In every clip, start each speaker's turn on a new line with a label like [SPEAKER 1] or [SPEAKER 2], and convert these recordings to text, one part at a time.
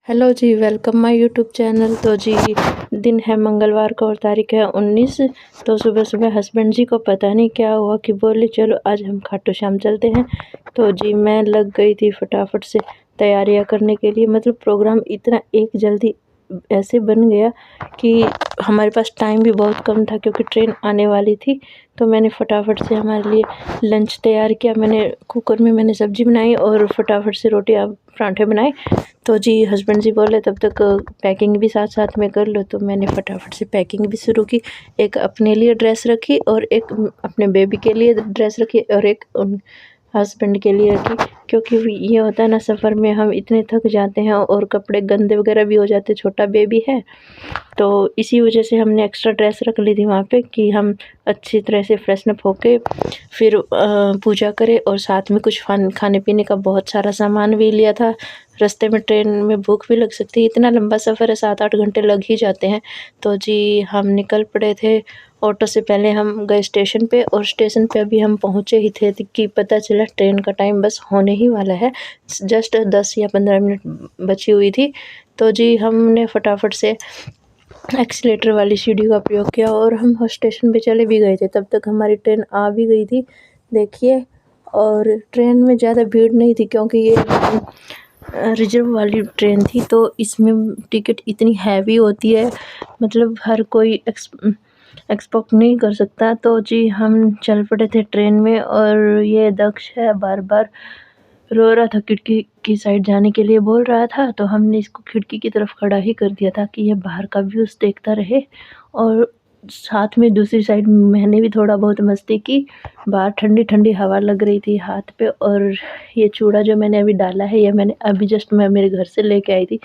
[SPEAKER 1] Hello जी, welcome my YouTube channel. तो जी दिन है मंगलवार का और तारीख है 19। तो सुबह सुबह हस्बैंड जी को पता नहीं क्या हुआ कि बोले चलो आज हम खाटू श्याम चलते हैं। तो जी मैं लग गई थी फटाफट से तैयारियां करने के लिए। मतलब प्रोग्राम इतना एक जल्दी ऐसे बन गया कि हमारे पास टाइम भी बहुत कम था क्योंकि ट्रेन आने वाली थी। तो मैंने फटाफट से हमारे लिए लंच तैयार किया। मैंने कुकर में सब्जी बनाई और फटाफट से रोटी पराठे बनाए। तो जी हस्बैंड जी बोले तब तक पैकिंग भी साथ साथ में कर लो। तो मैंने फटाफट से पैकिंग भी शुरू की। एक अपने लिए ड्रेस रखी और एक अपने बेबी के लिए ड्रेस रखी और एक हस्बैंड के लिए रखी। क्योंकि ये होता है ना, सफ़र में हम इतने थक जाते हैं और कपड़े गंदे वगैरह भी हो जाते हैं, छोटा बेबी है। तो इसी वजह से हमने एक्स्ट्रा ड्रेस रख ली थी वहाँ पे कि हम अच्छी तरह से फ्रेशन अप होके फिर पूजा करें। और साथ में कुछ खाने पीने का बहुत सारा सामान भी लिया था। रास्ते में ट्रेन में भूख भी लग सकती है, इतना लंबा सफ़र है, 7-8 घंटे लग ही जाते हैं। तो जी हम निकल पड़े थे। ऑटो से पहले हम गए स्टेशन पे और स्टेशन पे अभी हम पहुँचे ही थे कि पता चला ट्रेन का टाइम बस होने ही वाला है। जस्ट 10 या 15 मिनट बची हुई थी। तो जी हमने फटाफट से एक्सीलेटर वाली सीढ़ी का प्रयोग किया और हम स्टेशन पे चले भी गए थे। तब तक हमारी ट्रेन आ भी गई थी, देखिए। और ट्रेन में ज़्यादा भीड़ नहीं थी क्योंकि ये रिजर्व वाली ट्रेन थी। तो इसमें टिकट इतनी हैवी होती है, मतलब हर कोई एक्सपेक्ट नहीं कर सकता। तो जी हम चल पड़े थे ट्रेन में और ये दक्ष है बार बार रो रहा था, खिड़की की साइड जाने के लिए बोल रहा था। तो हमने इसको खिड़की की तरफ खड़ा ही कर दिया था कि ये बाहर का व्यूज़ देखता रहे। और साथ में दूसरी साइड मैंने भी थोड़ा बहुत मस्ती की। बाहर ठंडी ठंडी हवा लग रही थी हाथ पे। और ये चूड़ा जो मैंने अभी डाला है, ये मैंने अभी जस्ट मैं मेरे घर से लेके आई थी,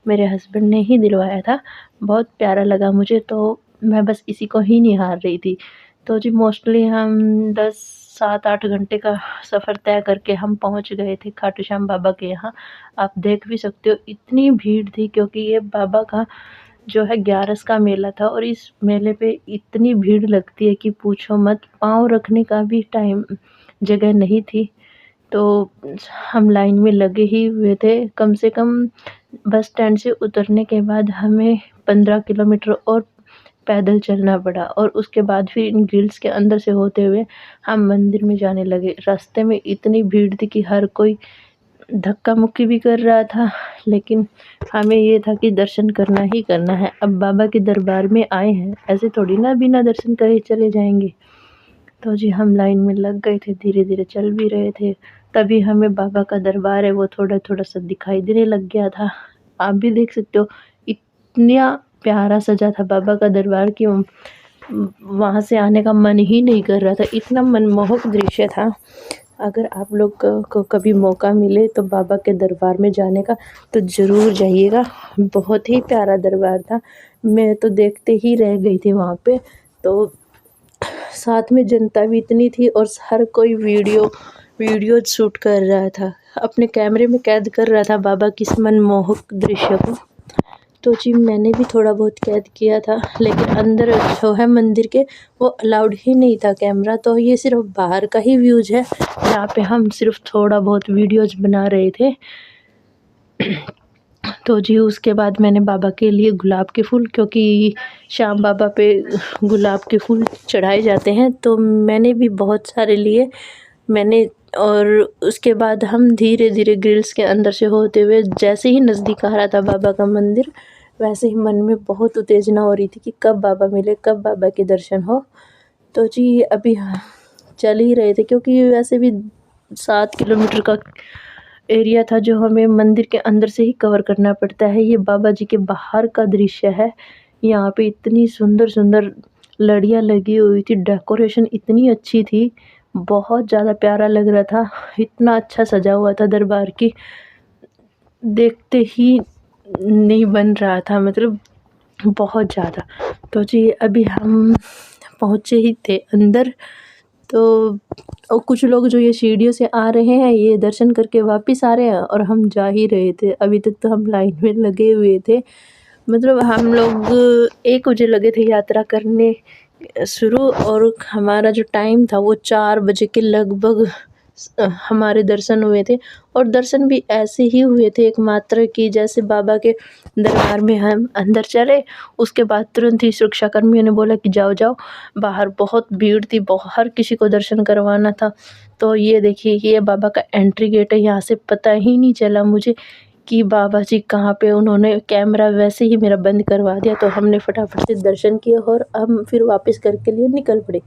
[SPEAKER 1] मेरे हस्बैंड ने ही दिलवाया था। बहुत प्यारा लगा मुझे, तो मैं बस इसी को ही निहार रही थी। तो जी मोस्टली हम 7-8 घंटे का सफ़र तय करके हम पहुंच गए थे खाटू श्याम बाबा के यहाँ। आप देख भी सकते हो इतनी भीड़ थी क्योंकि ये बाबा का जो है 11 का मेला था और इस मेले पे इतनी भीड़ लगती है कि पूछो मत। पाँव रखने का भी टाइम जगह नहीं थी। तो हम लाइन में लगे ही हुए थे। कम से कम बस स्टैंड से उतरने के बाद हमें 15 किलोमीटर और पैदल चलना पड़ा और उसके बाद फिर इन ग्रिल्स के अंदर से होते हुए हम मंदिर में जाने लगे। रास्ते में इतनी भीड़ थी कि हर कोई धक्का मुक्की भी कर रहा था, लेकिन हमें ये था कि दर्शन करना ही करना है। अब बाबा के दरबार में आए हैं, ऐसे थोड़ी ना बिना दर्शन करे चले जाएंगे। तो जी हम लाइन में लग गए थे, धीरे धीरे चल भी रहे थे। तभी हमें बाबा का दरबार है वो थोड़ा थोड़ा सा दिखाई देने लग गया था। आप भी देख सकते हो, इतना प्यारा सजा था बाबा का दरबार कि वहाँ से आने का मन ही नहीं कर रहा था, इतना मनमोहक दृश्य था। अगर आप लोग को कभी मौका मिले तो बाबा के दरबार में जाने का तो ज़रूर जाइएगा। बहुत ही प्यारा दरबार था, मैं तो देखते ही रह गई थी वहाँ पे। तो साथ में जनता भी इतनी थी और हर कोई वीडियो शूट कर रहा था, अपने कैमरे में कैद कर रहा था बाबा की इस मनमोहक दृश्य को। तो जी मैंने भी थोड़ा बहुत कैद किया था, लेकिन अंदर जो है मंदिर के वो अलाउड ही नहीं था कैमरा। तो ये सिर्फ बाहर का ही व्यूज़ है जहाँ पे हम सिर्फ थोड़ा बहुत वीडियोज़ बना रहे थे। तो जी उसके बाद मैंने बाबा के लिए गुलाब के फूल, क्योंकि श्याम बाबा पे गुलाब के फूल चढ़ाए जाते हैं, तो मैंने भी बहुत सारे लिए मैंने। और उसके बाद हम धीरे धीरे ग्रिल्स के अंदर से होते हुए जैसे ही नज़दीक आ रहा था बाबा का मंदिर, वैसे ही मन में बहुत उत्तेजना हो रही थी कि कब बाबा मिले, कब बाबा के दर्शन हो। तो जी अभी चल ही रहे थे क्योंकि वैसे भी 7 किलोमीटर का एरिया था जो हमें मंदिर के अंदर से ही कवर करना पड़ता है। ये बाबा जी के बाहर का दृश्य है। यहाँ पे इतनी सुंदर सुंदर लड़ियाँ लगी हुई थी, डेकोरेशन इतनी अच्छी थी, बहुत ज़्यादा प्यारा लग रहा था। इतना अच्छा सजा हुआ था दरबार की, देखते ही नहीं बन रहा था, मतलब बहुत ज़्यादा। तो जी अभी हम पहुँचे ही थे अंदर। तो और कुछ लोग जो ये सीढ़ियों से आ रहे हैं, ये दर्शन करके वापस आ रहे हैं और हम जा ही रहे थे। अभी तक तो हम लाइन में लगे हुए थे। मतलब हम लोग 1 बजे लगे थे यात्रा करने शुरू, और हमारा जो टाइम था वो 4 बजे के लगभग हमारे दर्शन हुए थे। और दर्शन भी ऐसे ही हुए थे एकमात्र कि जैसे बाबा के दरबार में हम अंदर चले, उसके बाद तुरंत ही सुरक्षाकर्मियों ने बोला कि जाओ जाओ, बाहर बहुत भीड़ थी, हर किसी को दर्शन करवाना था। तो ये देखिए, ये बाबा का एंट्री गेट है, यहाँ से पता ही नहीं चला मुझे कि बाबा जी कहाँ पे। उन्होंने कैमरा वैसे ही मेरा बंद करवा दिया, तो हमने फटाफट से दर्शन किए और हम फिर वापस घर के लिए निकल पड़े।